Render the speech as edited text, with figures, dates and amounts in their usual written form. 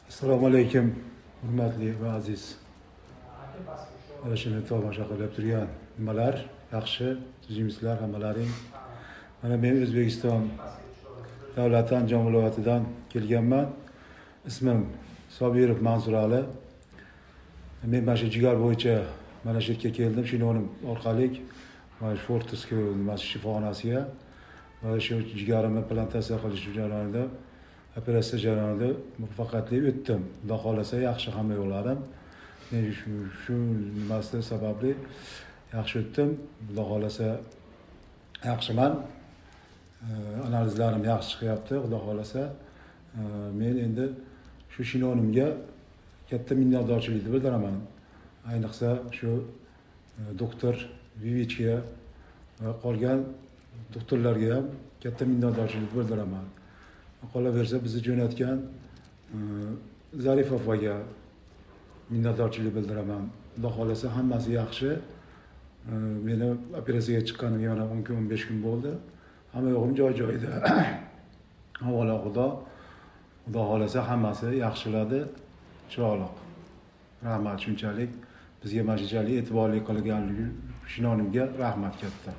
Assalomu alaykum, hurmatli va aziz. Mana shuni tomosha qilib turgan nimalar yaxshi, tuzimsizlar hammalaring. Mana men O'zbekiston davlat Andijon viloyatidan kelganman. Ismim Sobirov Mansur Ali. Men mana shu jigar bo'yicha mana shu yerga keldim, sinonim orqali mana shu Fortisku shifoxonasiga mana shu jigarimni implantatsiya qilish jarayonida operatsiya jarayonida muvaffaqiyatli o'tdim. Xudo xolasa yaxshi hamma yo'llarim. Men shu nimasi sababli yaxshi o'tdim. Xudo xolasa yaxshiman. Analizlarim yaxshi chiqyapti. Xudo xolasa men endi shu shinonimga katta minnatdorchilikni bildiraman. Ayniqsa shu doktor Vivichga va qolgan doktorlarga ham katta minnatdorchilik bildiraman. Qolaversa bizni jo'natgan Zarifovaga minnatdorchilik bildiraman. Xudo xolasa hammasi yaxshi. Meni operatsiyaga chiqqanimga yana 10 kun 15 kun bo'ldi. Hamma yo'g'im joy-joyida. Avvalo Xudo xolasa hammasi yaxshiladi, chiroyli. Rahmat shunchalik bizga mashijali e'tiborli qilganligi shinonimga rahmat katta.